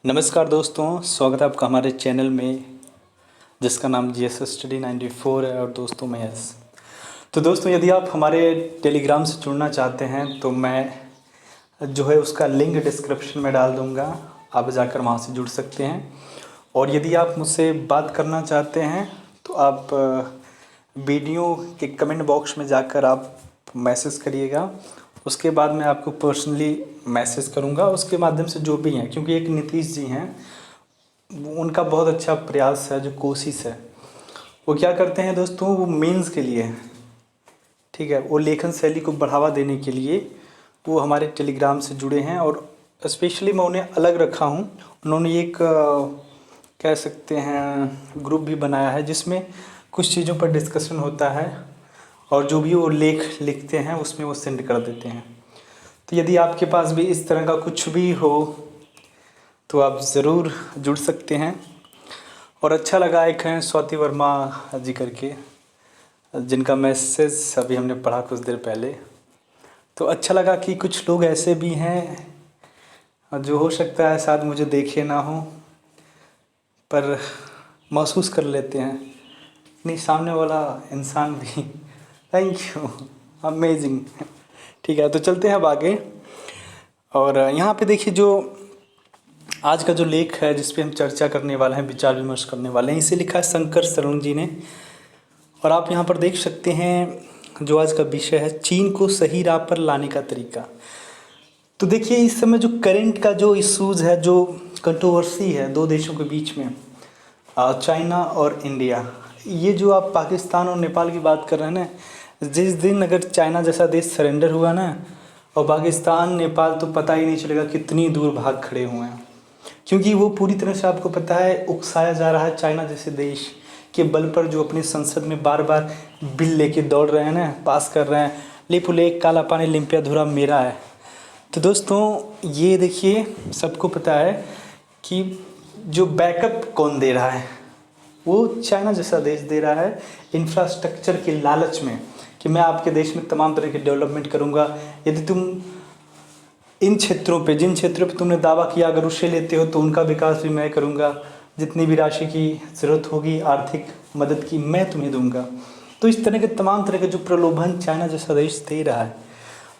नमस्कार दोस्तों, स्वागत है आपका हमारे चैनल में जिसका नाम GS स्टडी 94 है। और दोस्तों मैं यस तो दोस्तों यदि आप हमारे टेलीग्राम से जुड़ना चाहते हैं तो मैं जो है उसका लिंक डिस्क्रिप्शन में डाल दूंगा, आप जाकर वहां से जुड़ सकते हैं। और यदि आप मुझसे बात करना चाहते हैं तो आप वीडियो के कमेंट बॉक्स में जाकर आप मैसेज करिएगा, उसके बाद मैं आपको पर्सनली मैसेज करूंगा उसके माध्यम से जो भी हैं, क्योंकि एक नीतीश जी हैं उनका बहुत अच्छा प्रयास है, जो कोशिश है वो क्या करते हैं दोस्तों, वो मेंस के लिए, ठीक है, वो लेखन शैली को बढ़ावा देने के लिए वो हमारे टेलीग्राम से जुड़े हैं। और स्पेशली मैं उन्हें अलग रखा हूँ। उन्होंने एक कह सकते हैं ग्रुप भी बनाया है जिसमें कुछ चीज़ों पर डिस्कशन होता है और जो भी वो लेख लिखते हैं उसमें वो सेंड कर देते हैं। तो यदि आपके पास भी इस तरह का कुछ भी हो तो आप ज़रूर जुड़ सकते हैं। और अच्छा लगा, एक हैं स्वाति वर्मा जी करके, जिनका मैसेज अभी हमने पढ़ा कुछ देर पहले, तो अच्छा लगा कि कुछ लोग ऐसे भी हैं जो हो सकता है शायद मुझे देखे ना हो पर महसूस कर लेते हैं, नहीं सामने वाला इंसान भी। Thank you, amazing. ठीक है, तो चलते हैं अब आगे। और यहाँ पे देखिए, जो आज का जो लेख है जिस पे हम चर्चा करने वाले हैं, विचार विमर्श करने वाले हैं, इसे लिखा है शंकर शरण जी ने। और आप यहाँ पर देख सकते हैं जो आज का विषय है, चीन को सही राह पर लाने का तरीका। तो देखिए इस समय जो करंट का जो इश्यूज है, जो कंट्रोवर्सी है दो देशों के बीच में, चाइना और इंडिया, ये जो आप पाकिस्तान और नेपाल की बात कर रहे हैं ना, जिस दिन अगर चाइना जैसा देश सरेंडर हुआ ना और पाकिस्तान नेपाल, तो पता ही नहीं चलेगा कितनी दूर भाग खड़े हुए हैं। क्योंकि वो पूरी तरह से आपको पता है उकसाया जा रहा है चाइना जैसे देश के बल पर, जो अपनी संसद में बार बार बिल लेके दौड़ रहे हैं ना, पास कर रहे हैं, लिप लेक काला पानी लिम्पिया धुरा मेरा है। तो दोस्तों ये देखिए, सबको पता है कि जो बैकअप कौन दे रहा है, वो चाइना जैसा देश दे रहा है इंफ्रास्ट्रक्चर के लालच में कि मैं आपके देश में तमाम तरह की डेवलपमेंट करूंगा। यदि तुम इन क्षेत्रों पे, जिन क्षेत्रों पे तुमने दावा किया, अगर उससे लेते हो तो उनका विकास भी मैं करूंगा, जितनी भी राशि की ज़रूरत होगी आर्थिक मदद की मैं तुम्हें दूंगा। तो इस तरह के तमाम तरह के जो प्रलोभन चाइना जैसा देश दे रहा है,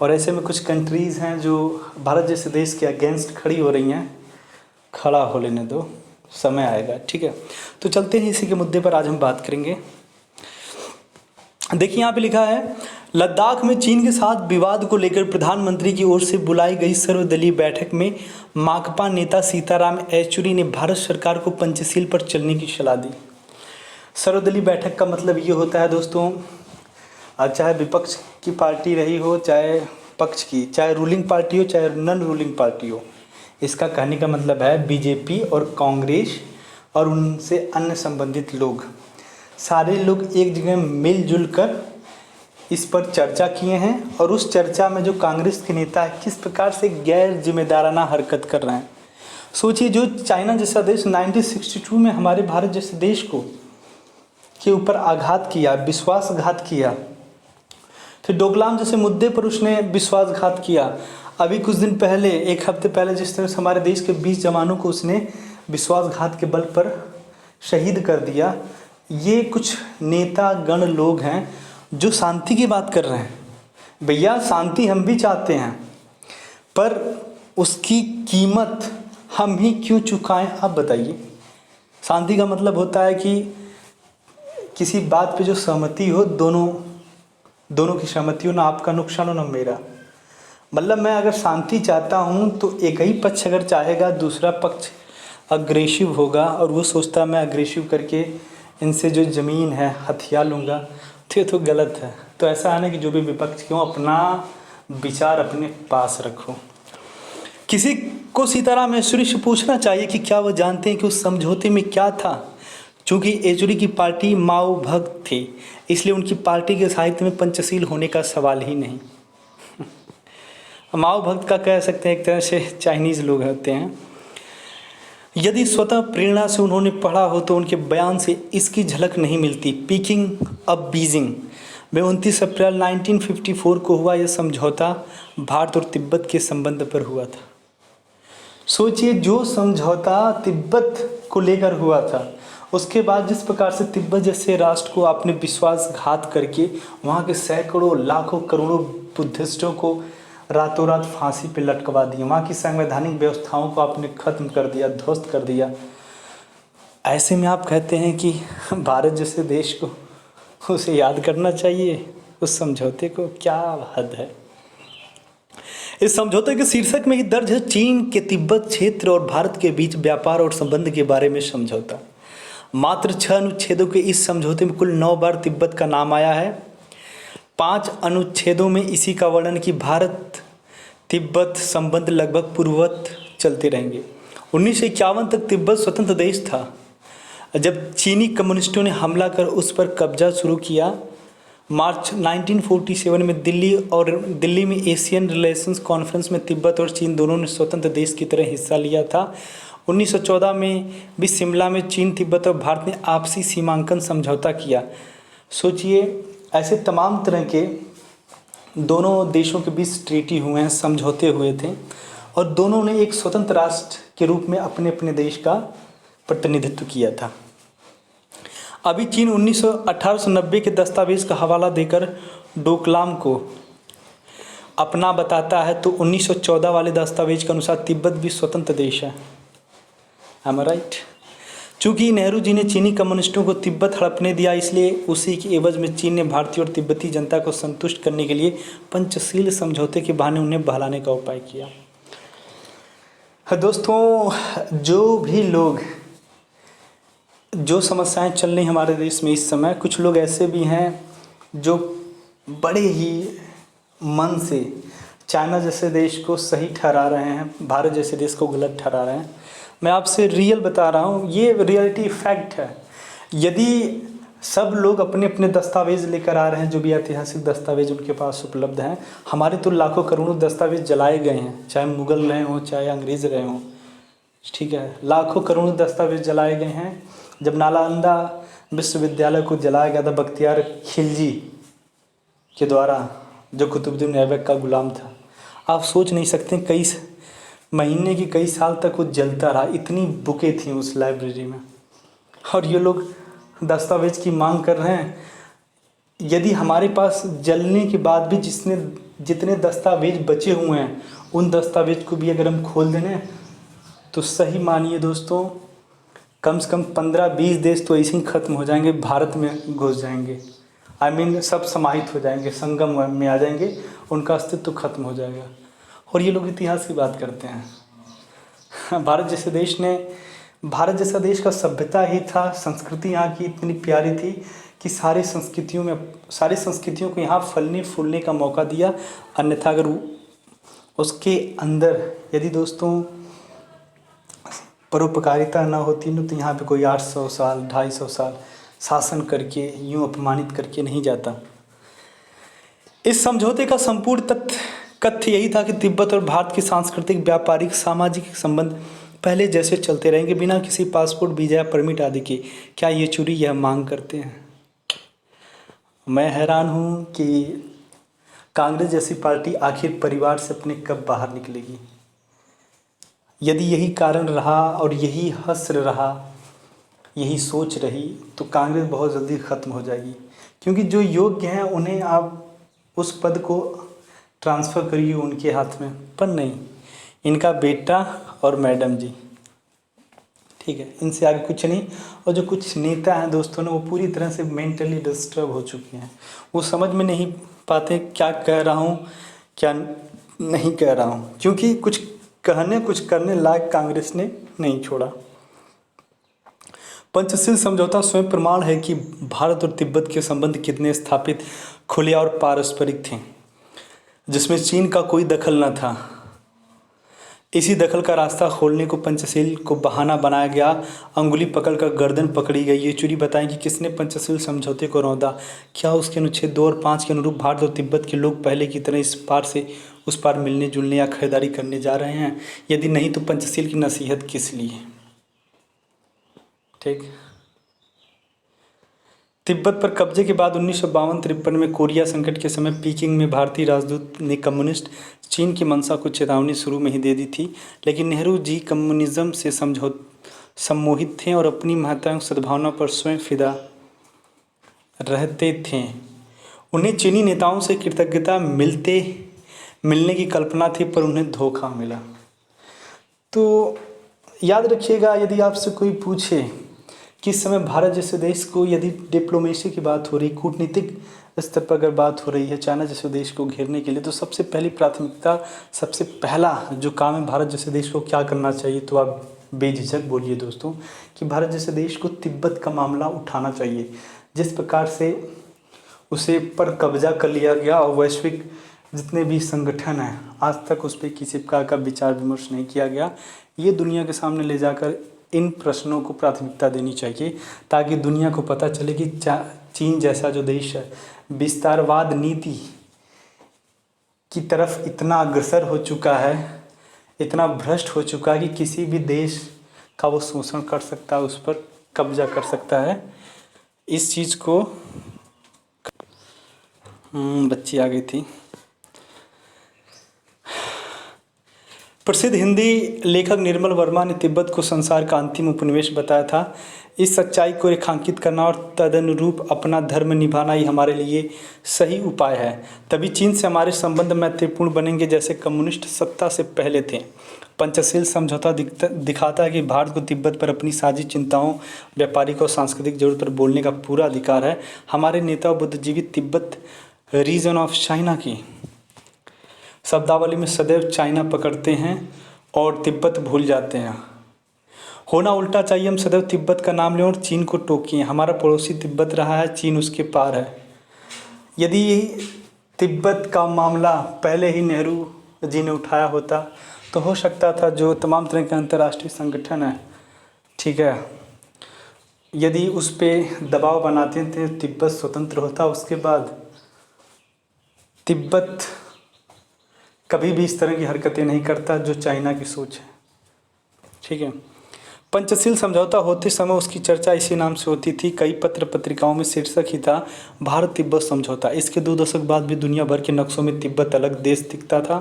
और ऐसे में कुछ कंट्रीज़ हैं जो भारत जैसे देश के अगेंस्ट खड़ी हो रही हैं। खड़ा हो लेने दो, समय आएगा, ठीक है। तो चलते हैं, इसी के मुद्दे पर आज हम बात करेंगे। देखिए यहाँ पे लिखा है, लद्दाख में चीन के साथ विवाद को लेकर प्रधानमंत्री की ओर से बुलाई गई सर्वदलीय बैठक में माकपा नेता सीताराम येचुरी ने भारत सरकार को पंचशील पर चलने की सलाह दी। सर्वदलीय बैठक का मतलब ये होता है दोस्तों, चाहे विपक्ष की पार्टी रही हो, चाहे पक्ष की, चाहे रूलिंग पार्टी हो, चाहे नॉन रूलिंग पार्टी हो, इसका कहने का मतलब है बीजेपी और कांग्रेस और उनसे अन्य संबंधित लोग, सारे लोग एक जगह मिलजुल कर इस पर चर्चा किए हैं। और उस चर्चा में जो कांग्रेस के नेता है किस प्रकार से गैर जिम्मेदाराना हरकत कर रहे हैं। सोचिए, जो चाइना जैसा देश 1962 में हमारे भारत जैसे देश को के ऊपर आघात किया, विश्वासघात किया, फिर डोकलाम जैसे मुद्दे पर उसने विश्वासघात किया। अभी कुछ दिन पहले, एक हफ्ते पहले, जिस तरह से हमारे देश के 20 जवानों को उसने विश्वासघात के बल पर शहीद कर दिया, ये कुछ नेता गण लोग हैं जो शांति की बात कर रहे हैं। भैया शांति हम भी चाहते हैं, पर उसकी कीमत हम ही क्यों चुकाएं, आप बताइए। शांति का मतलब होता है कि किसी बात पे जो सहमति हो, दोनों की सहमति हो, ना आपका नुकसान हो ना मेरा। मतलब मैं अगर शांति चाहता हूँ तो एक ही पक्ष अगर चाहेगा, दूसरा पक्ष अग्रेसिव होगा और वो सोचता है मैं अग्रेसिव करके इनसे जो ज़मीन है हथिया लूँगा, तो गलत है। तो ऐसा है ना कि जो भी विपक्ष क्यों, अपना विचार अपने पास रखो। किसी को सीताराम येचुरी से पूछना चाहिए कि क्या वो जानते हैं कि उस समझौते में क्या था। चूँकि येचुरी की पार्टी माओ भक्त थी, इसलिए उनकी पार्टी के साहित्य में पंचशील होने का सवाल ही नहीं। माओ भक्त का कह सकते हैं एक तरह से चाइनीज़ लोग होते हैं। यदि स्वतः प्रेरणा से उन्होंने पढ़ा हो तो उनके बयान से इसकी झलक नहीं मिलती। पीकिंग अब बीजिंग में 29 अप्रैल 1954 को हुआ यह समझौता भारत और तिब्बत के संबंध पर हुआ था। सोचिए, जो समझौता तिब्बत को लेकर हुआ था, उसके बाद जिस प्रकार से तिब्बत जैसे राष्ट्र को आपने विश्वासघात करके वहाँ के सैकड़ों लाखों करोड़ों बुद्धिस्टों को रातों रात फांसी पे लटकवा दिया, वहाँ की संवैधानिक व्यवस्थाओं को आपने खत्म कर दिया, ध्वस्त कर दिया। ऐसे में आप कहते हैं कि भारत जैसे देश को उसे याद करना चाहिए उस समझौते को? क्या हद है। इस समझौते के शीर्षक में ही दर्ज है चीन के तिब्बत क्षेत्र और भारत के बीच व्यापार और संबंध के बारे में समझौता। मात्र 6 अनुच्छेदों के इस समझौते में कुल 9 बार तिब्बत का नाम आया है। 5 अनुच्छेदों में इसी का वर्णन कि भारत तिब्बत संबंध लगभग पूर्ववत चलते रहेंगे। 1951 तक तिब्बत स्वतंत्र देश था। जब चीनी कम्युनिस्टों ने हमला कर उस पर कब्जा शुरू किया, मार्च 1947 में दिल्ली में एशियन रिलेशंस कॉन्फ्रेंस में तिब्बत और चीन दोनों ने स्वतंत्र देश की तरह हिस्सा लिया था। 1914 में भी शिमला में चीन, तिब्बत और भारत ने आपसी सीमांकन समझौता किया। सोचिए, ऐसे तमाम तरह के दोनों देशों के बीच ट्रीटी हुए हैं, समझौते हुए थे, और दोनों ने एक स्वतंत्र राष्ट्र के रूप में अपने अपने देश का प्रतिनिधित्व किया था। अभी चीन 1890 के दस्तावेज का हवाला देकर डोकलाम को अपना बताता है, तो 1914 वाले दस्तावेज के अनुसार तिब्बत भी स्वतंत्र देश है। एम आई राइट? चूँकि नेहरू जी ने चीनी कम्युनिस्टों को तिब्बत हड़पने दिया, इसलिए उसी के एवज में चीन ने भारतीय और तिब्बती जनता को संतुष्ट करने के लिए पंचशील समझौते के बहाने उन्हें बहलाने का उपाय किया। दोस्तों, जो भी लोग, जो समस्याएं चल रही हमारे देश में इस समय, कुछ लोग ऐसे भी हैं जो बड़े ही मन से चाइना जैसे देश को सही ठहरा रहे हैं, भारत जैसे देश को गलत ठहरा रहे हैं। मैं आपसे रियल बता रहा हूँ, ये रियलिटी फैक्ट है। यदि सब लोग अपने अपने दस्तावेज लेकर आ रहे हैं, जो भी ऐतिहासिक दस्तावेज उनके पास उपलब्ध हैं, हमारे तो लाखों करोड़ों दस्तावेज जलाए गए हैं, चाहे मुग़ल रहे हों चाहे अंग्रेज़ रहे हों, ठीक है, लाखों करोड़ों दस्तावेज जलाए गए हैं। जब नालंदा विश्वविद्यालय को जलाया गया था बख्तियार खिलजी के द्वारा, जो कुतुबुद्दीन ऐबक का गुलाम था, आप सोच नहीं सकते कई महीने की कई साल तक वो जलता रहा, इतनी बुकें थी उस लाइब्रेरी में, और ये लोग दस्तावेज की मांग कर रहे हैं। यदि हमारे पास जलने के बाद भी जितने दस्तावेज बचे हुए हैं, उन दस्तावेज को भी अगर हम खोल दें तो सही मानिए दोस्तों, कम से कम 15-20 देश तो ऐसे ही ख़त्म हो जाएंगे, भारत में घुस जाएंगे। आई मीन सब समाहित हो जाएंगे, संगम में आ जाएंगे, उनका अस्तित्व खत्म हो जाएगा। और ये लोग इतिहास की बात करते हैं। भारत जैसा देश का सभ्यता ही था, संस्कृति यहाँ की इतनी प्यारी थी कि सारी संस्कृतियों को यहाँ फलने फूलने का मौका दिया। अन्यथा अगर उसके अंदर यदि दोस्तों परोपकारिता ना होती न, तो यहाँ पे कोई 800 साल 250 साल शासन करके यूँ अपमानित करके नहीं जाता। इस समझौते का संपूर्ण कथ्य यही था कि तिब्बत और भारत के सांस्कृतिक, व्यापारिक, सामाजिक संबंध पहले जैसे चलते रहेंगे, बिना किसी पासपोर्ट, वीजा, परमिट आदि के। क्या ये चूरी यह मांग करते हैं? मैं हैरान हूँ कि कांग्रेस जैसी पार्टी आखिर परिवार से अपने कब बाहर निकलेगी। यदि यही कारण रहा और यही हश्र रहा, यही सोच रही, तो कांग्रेस बहुत जल्दी ख़त्म हो जाएगी। क्योंकि जो योग्य हैं उन्हें आप उस पद को ट्रांसफ़र करिए उनके हाथ में, पर नहीं, इनका बेटा और मैडम जी, ठीक है, इनसे आगे कुछ नहीं। और जो कुछ नेता हैं दोस्तों ने, वो पूरी तरह से मेंटली डिस्टर्ब हो चुके हैं। वो समझ में नहीं पाते क्या कह रहा हूँ क्या नहीं कह रहा हूँ, क्योंकि कुछ करने लायक कांग्रेस ने नहीं छोड़ा। पंचशील समझौता स्वयं प्रमाण है कि भारत और तिब्बत के संबंध कितने स्थापित, खुले और पारस्परिक थे, जिसमें चीन का कोई दखल न था। इसी दखल का रास्ता खोलने को पंचशील को बहाना बनाया गया। अंगुली पकड़कर गर्दन पकड़ी गई। ये चूरी बताएं कि किसने पंचशील समझौते को रौंदा। क्या उसके अनुच्छेद 2 और 5 के अनुरूप भारत और तिब्बत के लोग पहले की तरह इस पार से उस पार मिलने जुलने या खरीदारी करने जा रहे हैं? यदि नहीं, तो पंचशील की नसीहत किस लिए? ठीक, तिब्बत पर कब्जे के बाद 1952-53 में कोरिया संकट के समय पीकिंग में भारतीय राजदूत ने कम्युनिस्ट चीन की मंशा को चेतावनी शुरू में ही दे दी थी, लेकिन नेहरू जी कम्युनिज्म से सम्मोहित थे और अपनी महत्वाकांक्षी सद्भावना पर स्वयं फिदा रहते थे। उन्हें चीनी नेताओं से कृतज्ञता मिलने की कल्पना थी, पर उन्हें धोखा मिला। तो याद रखिएगा, यदि आपसे कोई पूछे कि इस समय भारत जैसे देश को, यदि डिप्लोमेसी की बात हो रही, कूटनीतिक स्तर पर अगर बात हो रही है चाइना जैसे देश को घेरने के लिए, तो सबसे पहली प्राथमिकता, सबसे पहला जो काम है भारत जैसे देश को क्या करना चाहिए, तो आप बेझिझक बोलिए दोस्तों कि भारत जैसे देश को तिब्बत का मामला उठाना चाहिए। जिस प्रकार से उसे पर कब्जा कर लिया गया और वैश्विक जितने भी संगठन हैं आज तक उस पर किसी प्रकार का विचार विमर्श नहीं किया गया, ये दुनिया के सामने ले जाकर इन प्रश्नों को प्राथमिकता देनी चाहिए, ताकि दुनिया को पता चले कि चीन जैसा जो देश है विस्तारवाद नीति की तरफ इतना अग्रसर हो चुका है, इतना भ्रष्ट हो चुका है कि किसी भी देश का वो शोषण कर सकता है, उस पर कब्जा कर सकता है। इस चीज़ को बच्ची आ गई थी। प्रसिद्ध हिंदी लेखक निर्मल वर्मा ने तिब्बत को संसार का अंतिम उपनिवेश बताया था। इस सच्चाई को रेखांकित करना और तदनुरूप अपना धर्म निभाना ही हमारे लिए सही उपाय है। तभी चीन से हमारे संबंध मैत्रीपूर्ण बनेंगे, जैसे कम्युनिस्ट सत्ता से पहले थे। पंचशील समझौता दिखाता है कि भारत को तिब्बत पर अपनी साझी चिंताओं, व्यापारिक और सांस्कृतिक जरूरत पर बोलने का पूरा अधिकार है। हमारे नेता बुद्धिजीवी तिब्बत रीजन ऑफ चाइना की शब्दावली में सदैव चाइना पकड़ते हैं और तिब्बत भूल जाते हैं। होना उल्टा चाहिए, हम सदैव तिब्बत का नाम लें और चीन को टोकें। हमारा पड़ोसी तिब्बत रहा है, चीन उसके पार है। यदि तिब्बत का मामला पहले ही नेहरू जी ने उठाया होता तो हो सकता था जो तमाम तरह के अंतर्राष्ट्रीय संगठन है, ठीक है, यदि उस पर दबाव बनाते थे, तिब्बत स्वतंत्र होता। उसके बाद तिब्बत कभी भी इस तरह की हरकतें नहीं करता जो चाइना की सोच है, ठीक है। पंचशील समझौता होते समय उसकी चर्चा इसी नाम से होती थी। कई पत्र पत्रिकाओं में शीर्षक ही था भारत तिब्बत समझौता। इसके 2 दशक बाद भी दुनिया भर के नक्शों में तिब्बत अलग देश दिखता था।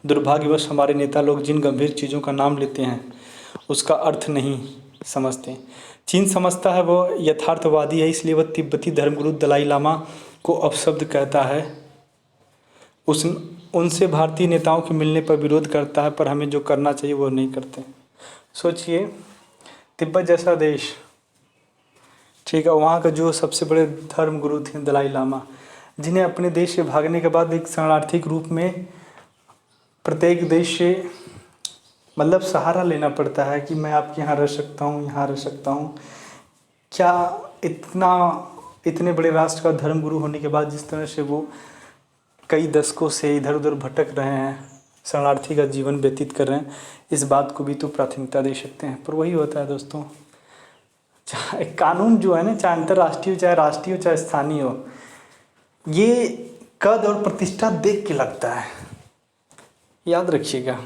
दुर्भाग्यवश हमारे नेता लोग जिन गंभीर चीज़ों का नाम लेते हैं उसका अर्थ नहीं समझते। चीन समझता है वो यथार्थवादी है, इसलिए वह तिब्बती धर्मगुरु दलाई लामा को अपशब्द कहता है। उनसे भारतीय नेताओं के मिलने पर विरोध करता है, पर हमें जो करना चाहिए वो नहीं करते। सोचिए, तिब्बत जैसा देश, ठीक है, वहाँ का जो सबसे बड़े धर्म गुरु थे दलाई लामा, जिन्हें अपने देश से भागने के बाद एक शरणार्थी के रूप में प्रत्येक देश से मतलब सहारा लेना पड़ता है कि मैं आपके यहाँ रह सकता हूँ, यहाँ रह सकता हूँ। क्या इतने बड़े राष्ट्र का धर्म गुरु होने के बाद जिस तरह से वो कई दशकों से इधर उधर भटक रहे हैं, शरणार्थी का जीवन व्यतीत कर रहे हैं, इस बात को भी तो प्राथमिकता दे सकते हैं। पर वही होता है दोस्तों, चाहे कानून जो है ना, चाहे अंतर्राष्ट्रीय चाहे राष्ट्रीय चाहे स्थानीय हो, ये कद और प्रतिष्ठा देख के लगता है, याद रखिएगा।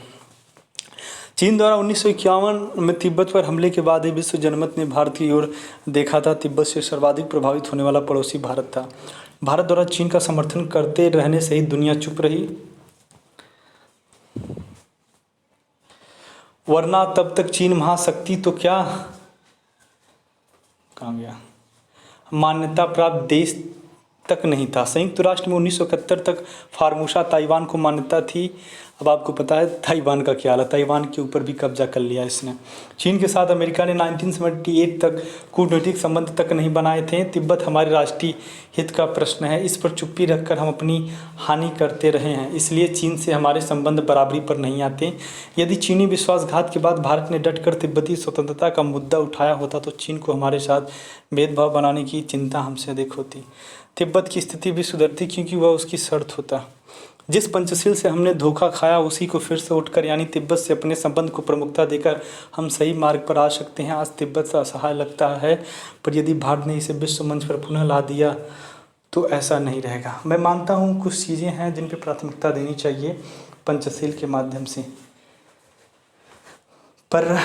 चीन द्वारा 1951 में तिब्बत पर हमले के बाद ही विश्व जनमत ने भारत की ओर देखा था। तिब्बत से सर्वाधिक प्रभावित होने वाला पड़ोसी भारत था। भारत द्वारा चीन का समर्थन करते रहने से ही दुनिया चुप रही, वरना तब तक चीन महाशक्ति तो क्या, कहाँ गया, मान्यता प्राप्त देश तक नहीं था। संयुक्त राष्ट्र में 1971 तक फार्मूसा ताइवान को मान्यता थी। अब आपको पता है ताइवान का क्या हाल है, ताइवान के ऊपर भी कब्जा कर लिया इसने। चीन के साथ अमेरिका ने 1978 तक कूटनीतिक संबंध तक नहीं बनाए थे। तिब्बत हमारे राष्ट्रीय हित का प्रश्न है, इस पर चुप्पी रखकर हम अपनी हानि करते रहे हैं, इसलिए चीन से हमारे संबंध बराबरी पर नहीं आते। यदि चीनी विश्वासघात के बाद भारत ने डटकर तिब्बती स्वतंत्रता का मुद्दा उठाया होता तो चीन को हमारे साथ भेदभाव बनाने की चिंता हमसे अधिक होती। तिब्बत की स्थिति भी सुधरती, क्योंकि वह उसकी शर्त होता। जिस पंचशील से हमने धोखा खाया उसी को फिर से उठकर, यानी तिब्बत से अपने संबंध को प्रमुखता देकर हम सही मार्ग पर आ सकते हैं। आज तिब्बत से असहाय लगता है, पर यदि भारत ने इसे विश्व मंच पर पुनः ला दिया तो ऐसा नहीं रहेगा। मैं मानता हूँ कुछ चीज़ें हैं जिन पर प्राथमिकता देनी चाहिए पंचशील के माध्यम से, पर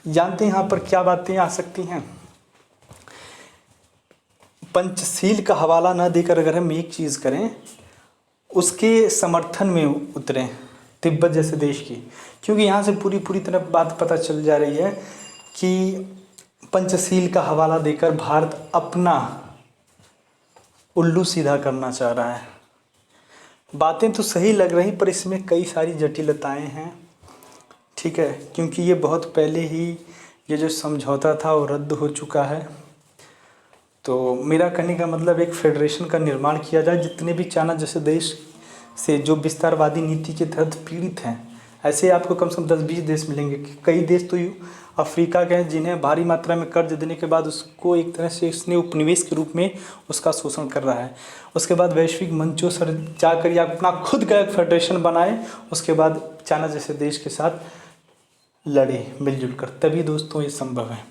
जानते हैं यहाँ पर क्या बातें आ सकती हैं। पंचशील का हवाला न देकर अगर हम एक चीज़ करें, उसके समर्थन में उतरें तिब्बत जैसे देश की, क्योंकि यहाँ से पूरी तरह बात पता चल जा रही है कि पंचशील का हवाला देकर भारत अपना उल्लू सीधा करना चाह रहा है। बातें तो सही लग रही पर इसमें कई सारी जटिलताएं हैं, ठीक है, क्योंकि ये बहुत पहले ही ये जो समझौता था वो रद्द हो चुका है। तो मेरा कहने का मतलब एक फेडरेशन का निर्माण किया जाए, जितने भी चाइना जैसे देश से जो विस्तारवादी नीति के तहत पीड़ित हैं, ऐसे आपको कम से कम 10-20 देश मिलेंगे। कई देश तो अफ्रीका के हैं जिन्हें भारी मात्रा में कर्ज देने के बाद उसको एक तरह से इसने उपनिवेश के रूप में उसका शोषण कर रहा है। उसके बाद वैश्विक मंचों पर जाकर या अपना खुद का एक फेडरेशन बनाए, उसके बाद चाइना जैसे देश के साथ लड़े मिलजुल कर, तभी दोस्तों ये संभव है।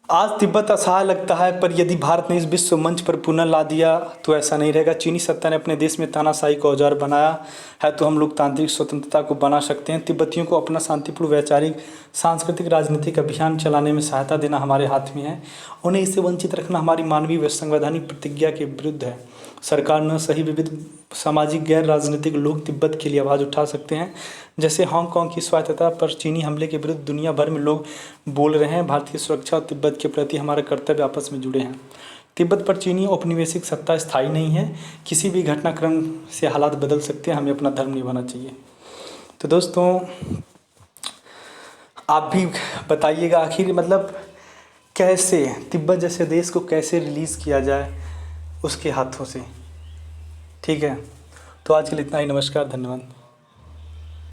आज तिब्बत असहाय लगता है, पर यदि भारत ने इस विश्व मंच पर पुनः ला दिया तो ऐसा नहीं रहेगा। चीनी सत्ता ने अपने देश में तानाशाही का औजार बनाया है, तो हम लोकतांत्रिक स्वतंत्रता को बना सकते हैं। तिब्बतियों को अपना शांतिपूर्ण वैचारिक सांस्कृतिक राजनीतिक अभियान चलाने में सहायता देना हमारे हाथ में है। उन्हें इससे वंचित रखना हमारी मानवीय व संवैधानिक प्रतिज्ञा के विरुद्ध है। सरकार न सही विविध सामाजिक गैर राजनीतिक लोग तिब्बत के लिए आवाज़ उठा सकते हैं। जैसे हांगकांग की स्वायत्तता पर चीनी हमले के विरुद्ध दुनिया भर में लोग बोल रहे हैं। भारत की सुरक्षा और तिब्बत के प्रति हमारे कर्तव्य आपस में जुड़े हैं। तिब्बत पर चीनी औपनिवेशिक सत्ता स्थायी नहीं है। किसी भी घटनाक्रम से हालात बदल सकते हैं। हमें अपना धर्म निभाना चाहिए। तो दोस्तों आप भी बताइएगा आखिर मतलब कैसे तिब्बत जैसे देश को कैसे रिलीज़ किया जाए उसके हाथों से, ठीक है। तो आज के लिए इतना ही। नमस्कार, धन्यवाद।